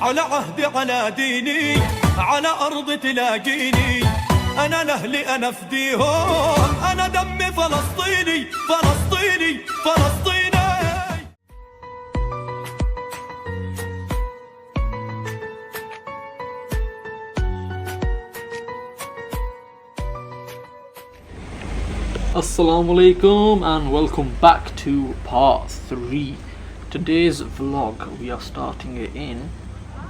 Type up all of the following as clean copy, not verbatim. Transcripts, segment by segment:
على عهدي على ديني على أرض تلاقيني أنا لأهلي أنا فديهم أنا دمي فلسطيني فلسطيني فلسطيني. Assalamu alaikum and welcome back to part 3. Today's vlog we are starting it in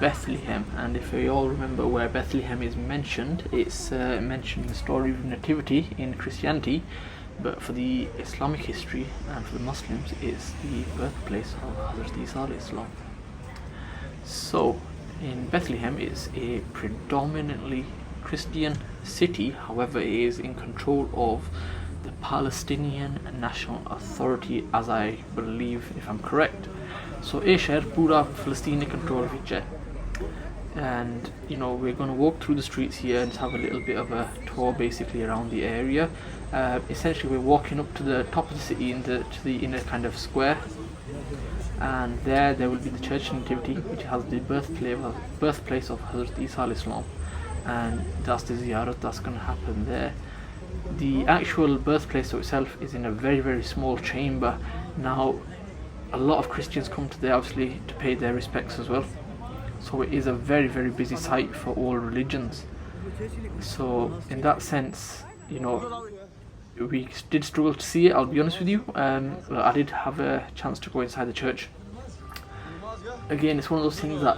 Bethlehem, and if you all remember where Bethlehem is mentioned, it's mentioned in the story of Nativity in Christianity, but for the Islamic history and for the Muslims it's the birthplace of Hazrat Isa alayhi salam. So in Bethlehem it's a predominantly Christian city, however it is in control of the Palestinian National Authority, as I believe, if I'm correct. So ये शहर पूरा फ़लस्तीन के control which है, and you know we're going to walk through the streets here and just have a little bit of a tour basically around the area. Essentially we're walking up to the top of the city to the inner kind of square, and there will be the Church of Nativity, which has the birthplace of Hazrat Isa alayhi salam, and that's the ziyarat that's going to happen there. The actual birthplace itself is in a very, very small chamber. Now a lot of Christians come to there obviously to pay their respects as well, so it is a very, very busy site for all religions. So in that sense, you know, we did struggle to see it, I'll be honest with you. I did have a chance to go inside the church. Again, it's one of those things that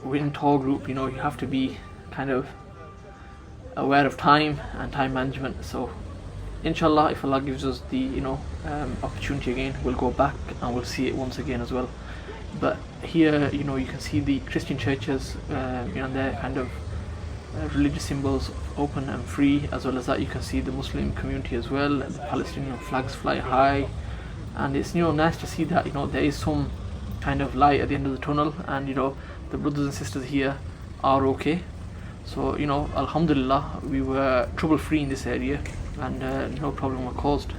in tour group, you know, you have to be kind of aware of time and time management. So inshallah, if Allah gives us the opportunity again, we'll go back and we'll see it once again as well. But here, you know, you can see the Christian churches, their kind of religious symbols open and free. As well as that, you can see the Muslim community as well, and the Palestinian flags fly high, and it's nice to see that there is some kind of light at the end of the tunnel, and the brothers and sisters here are okay. So alhamdulillah, we were trouble free in this area, and no problem was caused.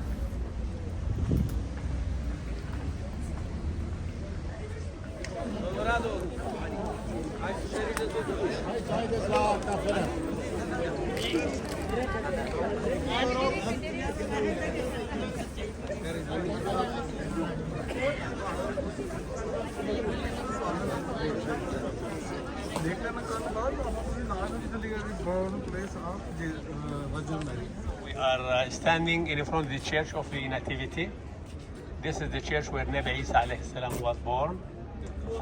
We are standing in front of the Church of the Nativity. This is the church where Nabi Isa alayhi salam was born.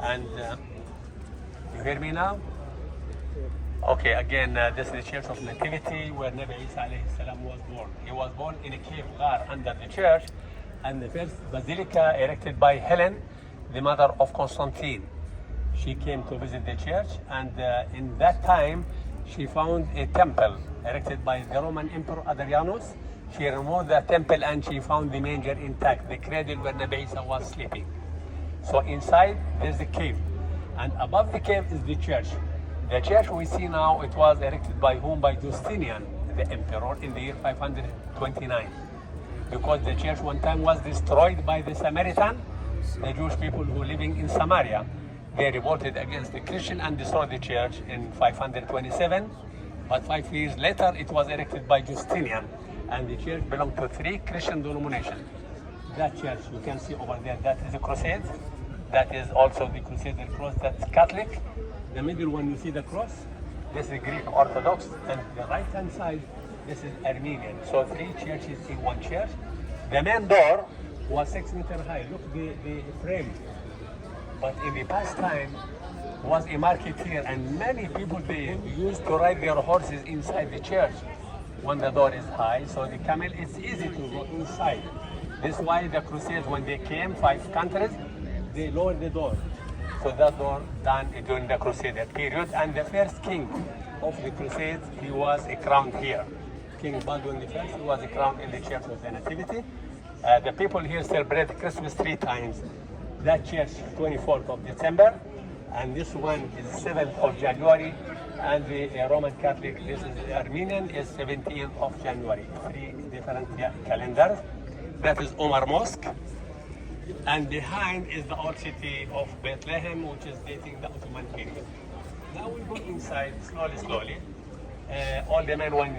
And you hear me now? Okay, again, this is the Church of Nativity where Nabi Isa alayhi salam was born. He was born in a cave ghar under the church, and the first basilica erected by Helen, the mother of Constantine. She came to visit the church, and in that time she found a temple erected by the Roman Emperor Adrianus. She removed the temple and she found the manger intact, the cradle where Nabi Isa was sleeping. So inside there's a cave, and above the cave is the church. The church we see now, it was erected by whom? By Justinian, the emperor, in the year 529. Because the church one time was destroyed by the Samaritan, the Jewish people who were living in Samaria. They revolted against the Christian and destroyed the church in 527. But 5 years later, it was erected by Justinian, and the church belonged to 3 Christian denominations. That church you can see over there, that is the Crusade. That is also the Crusader cross, that's Catholic. The middle one, you see the cross, this is Greek Orthodox, and the right hand side, this is Armenian. So 3 churches in one church. The main door was 6 meters high. Look, the frame. But in the past time was a market here, and many people, they used to ride their horses inside the church when the door is high, so the camel, it's easy to go inside. This is why the Crusades, when they came, 5 countries, they lowered the door. So that door done during the Crusader period, and the first king of the Crusades, he was crowned here. King Baldwin I, he was crowned in the Church of the Nativity. The people here celebrate Christmas 3 times. That church, 24th of December, and this one is 7th of January, and the Roman Catholic, this is the Armenian, is 17th of January. 3 different calendars. That is Omar Mosque. And behind is the old city of Bethlehem, which is dating the Ottoman period. Now we go inside slowly, slowly. All the men want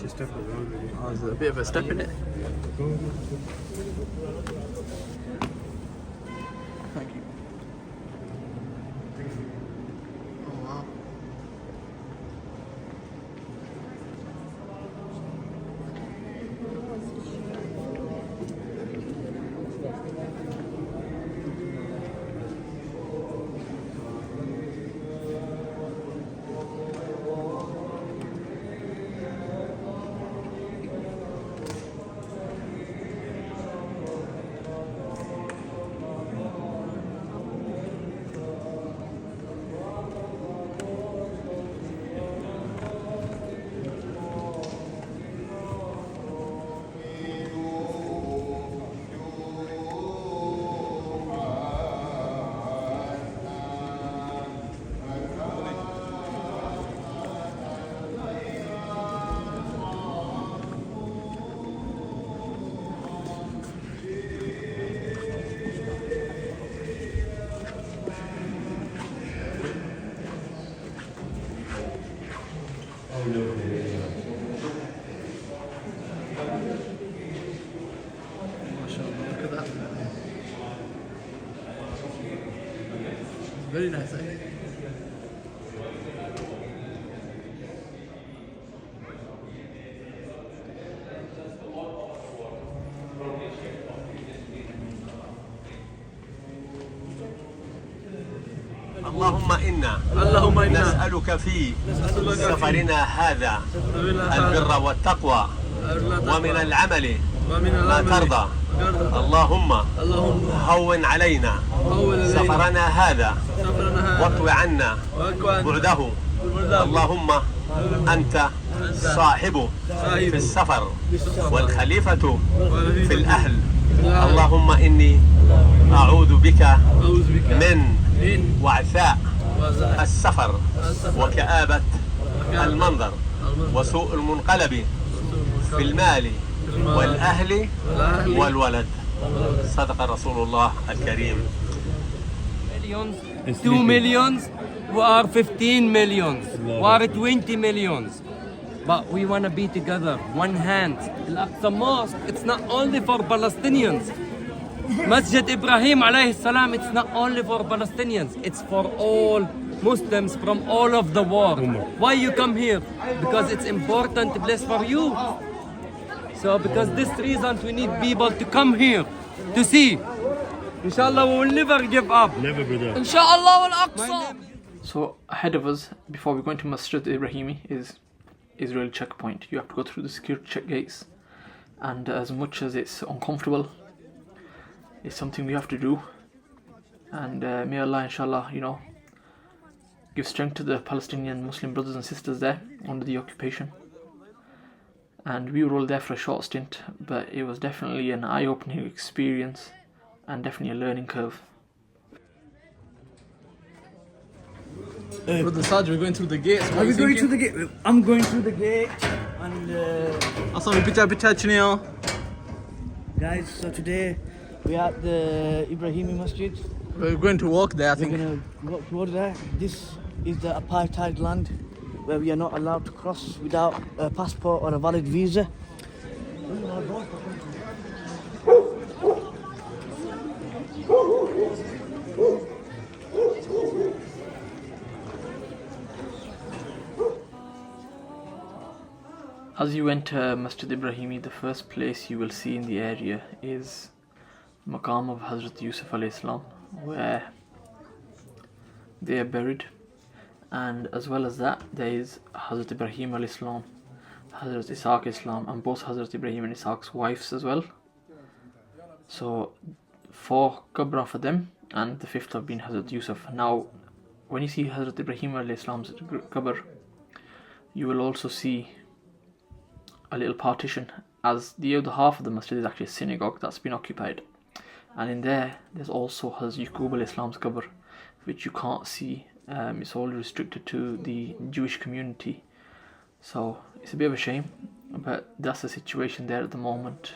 Oh, there's a bit of a step in it. Thank you. Oh wow. Look at that. Very nice, eh? اللهم إنا نسألك في سفرنا هذا البر والتقوى ومن العمل ما ترضى. اللهم هون علينا سفرنا هذا واطوي عنا بعده. اللهم أنت صاحب في السفر والخليفة في الأهل. اللهم إني أعوذ بك من وعثاء السفر وكآبة المنظر وسوء المنقلب في المال والأهل والولد. صدق رسول الله الكريم. 2 millions, we are 15 millions, we are 20 millions. But we want to be together, one hand. Al-Aqsa Mosque, it's not only for Palestinians. Masjid Ibrahim alayhi salam, it's not only for Palestinians, it's for all Muslims from all of the world. Why you come here? Because it's important place for you. So because this reason we need people to come here to see. Inshallah we will never give up. Never, brother. Inshallah Al-Aqsa. So ahead of us, before we go into Masjid Ibrahimi, is Israel checkpoint. You have to go through the security check gates, and as much as it's uncomfortable, it's something we have to do. And may Allah, inshallah, give strength to the Palestinian Muslim brothers and sisters there under the occupation. And we were all there for a short stint, but it was definitely an eye-opening experience and definitely a learning curve. Brother Saj, we're going through the gates. Are we going through the gate? I'm going through the gate, and guys, so today we are at the Ibrahimi Masjid. We're going to walk there, I think. We're gonna walk towards there. This is the apartheid land where we are not allowed to cross without a passport or a valid visa. As you enter Masjid Ibrahimi, the first place you will see in the area is Maqam of Hazrat Yusuf alayhi salam, where they are buried, and as well as that there is Hazrat Ibrahim alayhi salam, Hazrat Ishaq alayhi salam, and both Hazrat Ibrahim and Ishaq's wives as well. So 4 qabr for them, and the 5th have been Hazrat Yusuf. Now when you see Hazrat Ibrahim alayhi salam's qabr, you will also see a little partition, as the other half of the masjid is actually a synagogue that's been occupied, and in there's also Hazrat Yaqub alayhi salam's qabr, which you can't see. It's all restricted to the Jewish community, so it's a bit of a shame, but that's the situation there at the moment.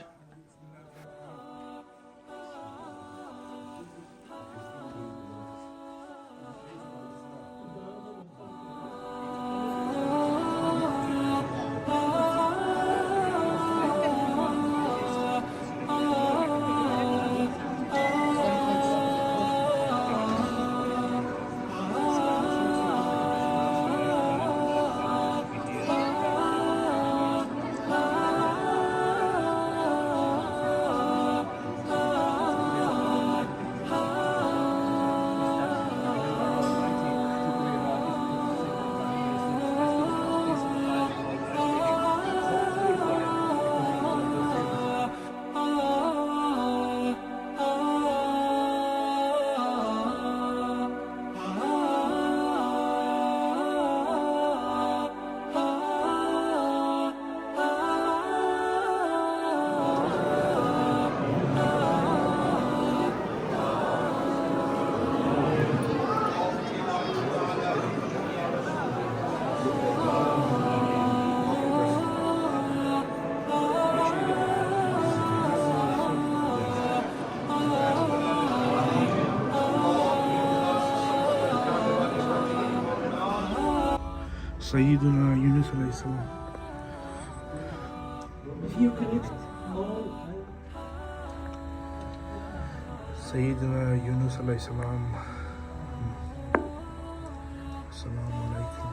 Sayyidina Yunus alayhi salam. If you collect all Sayyidina Yunus alayhi salam. Assalamu alaikum.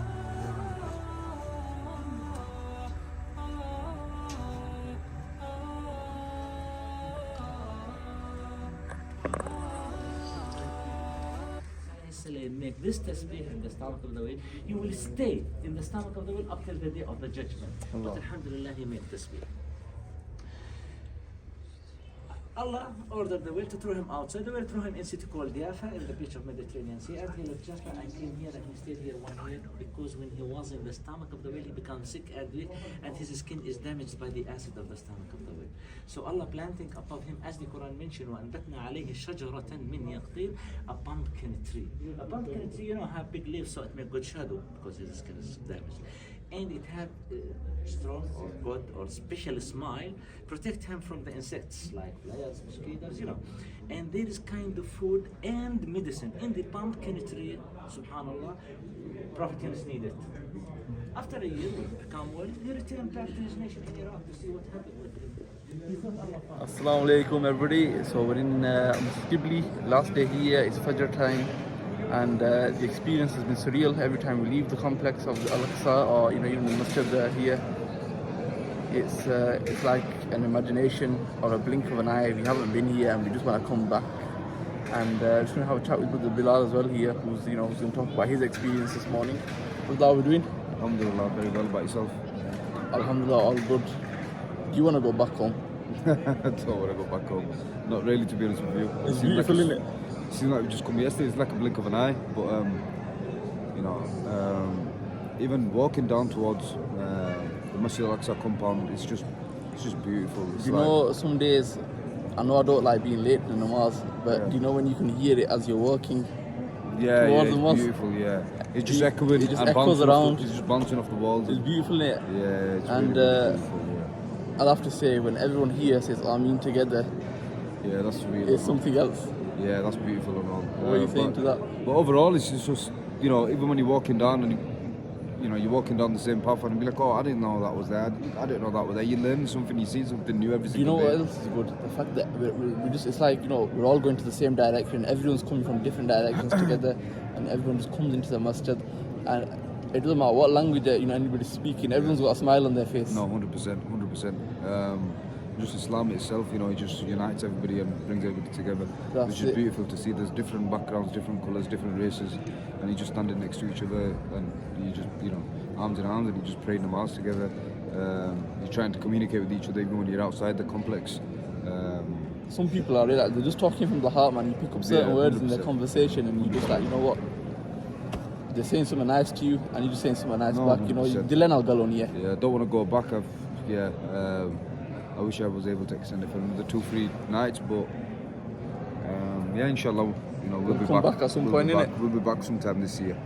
make this tasbih in the stomach of the whale, you will stay in the stomach of the whale up till the day of the judgment. But alhamdulillah, he made tasbih. Allah ordered the whale to throw him outside. The whale threw him in a city called Jaffa in the beach of Mediterranean Sea. And he left Jaffa and came here and he stayed here 1 year because when he was in the stomach of the whale, he became sick and weak and his skin is damaged by the acid of the stomach of the whale. So Allah planting above him, as the Quran mentioned, وَأَنْبَتْنَا عَلَيْهِ شَجَرَةً مِّن يَقْطِينٍ, a pumpkin tree. A pumpkin tree, you know, have big leaves so it makes good shadow because his skin is damaged. And it had strong or good or special smile, protect him from the insects like flies, mosquitoes, you know. And there is kind of food and medicine in the pumpkin tree, subhanallah. Prophet Yunus needed it. After a year, he became well, he returned back to his nation in Iraq to see what happened with him. Assalamu alaikum everybody. So we're in Masjid, last day here, it's Fajr time. And the experience has been surreal every time we leave the complex of the Al-Aqsa or even the Masjid here. It's like an imagination or a blink of an eye. We haven't been here and we just want to come back. And just going to have a chat with Brother Bilal as well here, who's going to talk about his experience this morning. What's that we're doing? Alhamdulillah, very well. About yourself? Alhamdulillah, all good. Do you want to go back home? I don't want to go back home. Not really, to be honest with you. It's beautiful, isn't it? It seems like we just come yesterday. It's like a blink of an eye. But even walking down towards the Masjid Al-Aqsa compound, it's just beautiful. It's some days, I know I don't like being late to namaz, but do you know when you can hear it as you're walking? Towards the mosque? Beautiful. Yeah, it's just echoing. It just echoes around. It's just bouncing off the walls. It's beautiful, isn't it? Yeah, it's and really beautiful. Yeah. I'll have to say, when everyone here says Ameen together, yeah, that's really. It's something else. Yeah, that's beautiful and all. What are you saying to that? But overall, it's just even when you're walking down and you're walking down the same path and be like, oh, I didn't know that was there. I didn't know that was there. You're learning something. You see something new every single day. You know what else is good? The fact that we just, it's like, we're all going to the same direction. Everyone's coming from different directions together, and everyone just comes into the masjid. And it doesn't matter what language anybody's speaking. Everyone's got a smile on their face. No, 100%. Just Islam itself, it just unites everybody and brings everybody together. Which is beautiful to see. There's different backgrounds, different colours, different races, and you just standing next to each other, and you just, arms in arms, and you just praying namaz together. You're trying to communicate with each other even when you're outside the complex. Some people are they're just talking from the heart, man. You pick up certain words in their conversation, and you just like, you know what? They're saying something nice to you, and you're just saying something nice back. 100%. Dilen al-Galon, yeah. Yeah, I don't want to go back. I wish I was able to extend it for another 2-3 nights, but inshallah, we'll be back at some point, innit? We'll be back sometime this year.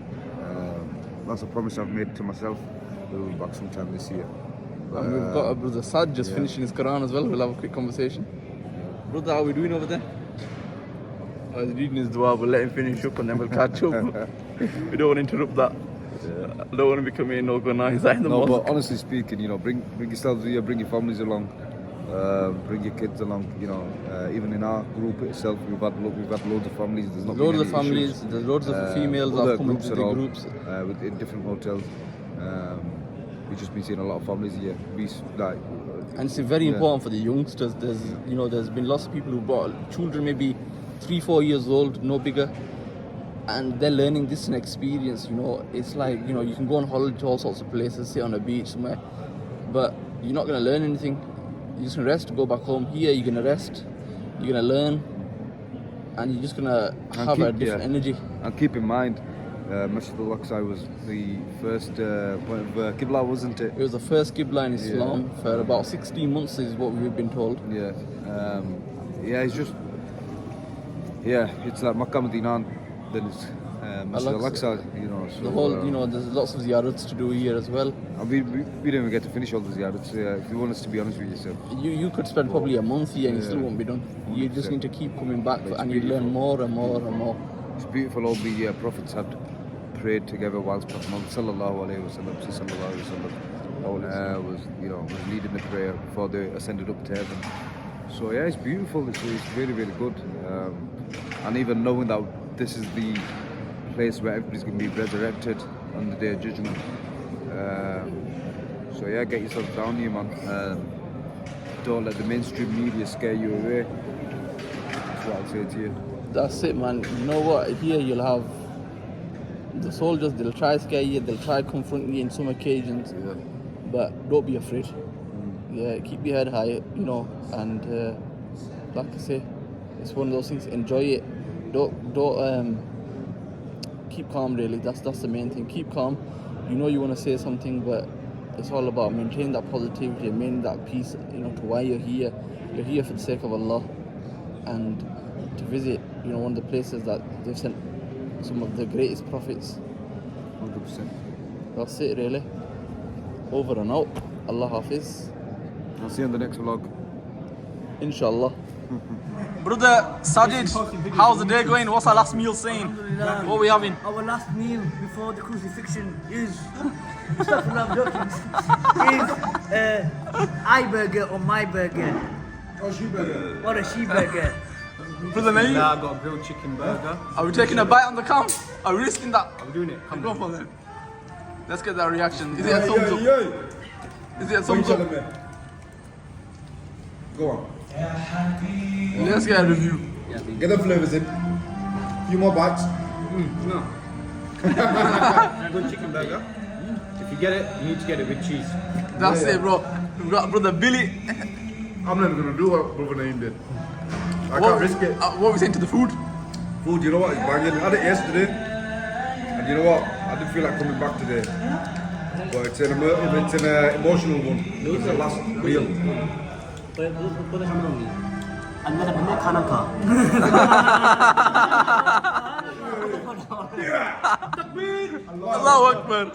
That's a promise I've made to myself. We'll be back sometime this year. And we've got a Brother Sad just finishing his Quran as well. We'll have a quick conversation. Brother, how are we doing over there? I was reading his dua. We'll let him finish up and then we'll catch up. We don't want to interrupt that. I don't want to become a no-go now inside the mosque. But honestly speaking, bring yourselves here, bring your families along. Bring your kids along. Even in our group itself, we've had loads of families. There's not loads of families. There's loads of females that have come into the groups in different hotels. We've just been seeing a lot of families here. And it's very important for the youngsters. There's been lots of people who brought children, maybe 3-4 years old, no bigger, and they're learning this and experience. It's like you can go on holiday to all sorts of places, sit on a beach somewhere, but you're not going to learn anything. You're just going to rest, go back home. Here, you're going to rest, you're going to learn, and you're just going to have a different energy. And keep in mind, Masjid Al-Aqsa was the first point of Qibla, wasn't it? It was the first Qibla in Islam for about 16 months, is what we've been told. Yeah. It's just... Yeah, it's like Makkah, Medina, then it's Masjid Al-Aqsa, So, the whole, there's lots of ziyarats to do here as well. We didn't even get to finish all the ziyarats, if you want us to be honest with yourself. You could spend probably a month here and it still won't be done. You just need to keep coming back and you learn more and more and more. It's beautiful, all the prophets had prayed together whilst Prophet Muhammad sallallahu alaihi wasallam was leading the prayer before they ascended up to heaven. So yeah, it's beautiful. It's really, really good. And even knowing that this is the place where everybody's going to be resurrected on the Day of Judgment. So yeah, get yourself down here, man. Don't let the mainstream media scare you away. That's what I'll say to you. That's it, man. You know what? Here you'll have the soldiers. They'll try to scare you. They'll try to confront you in some occasions. Yeah. But don't be afraid. Yeah, keep your head high, and like I say, it's one of those things. Enjoy it. Don't keep calm. Really, that's the main thing. Keep calm. You want to say something, but it's all about maintaining that positivity, maintaining that peace. To why you're here. You're here for the sake of Allah, and to visit. One of the places that they've sent some of the greatest prophets. 100%. That's it, really. Over and out. Allah Hafiz. I'll see you on the next vlog. Inshallah. Brother Sajid, how's the day going? What's our last meal saying? What are we having? Our last meal before the crucifixion is Astaghfirullah, I'm joking. Is I burger or my burger. Oh, she burger. Or a she burger. Brother Naeem, I got a grilled chicken burger. are we taking a bite on the count? Are we risking that? I'm doing it. I'm going for it. Let's get that reaction. Is it a thumbs up? Is it a thumbs up? Go on. Let's get a review. Get the flavors in. Few more bites. No. Good chicken burger. If you get it, you need to get it with cheese. That's it, bro. We got Brother Billy. I'm never gonna do what Brother Naeem did. I can't risk it. What are we saying to the food? Food, you know what? It's banging. I had it yesterday, and you know what? I didn't feel like coming back today. But it's an emotional one. It's the last meal. Allahu Akbar.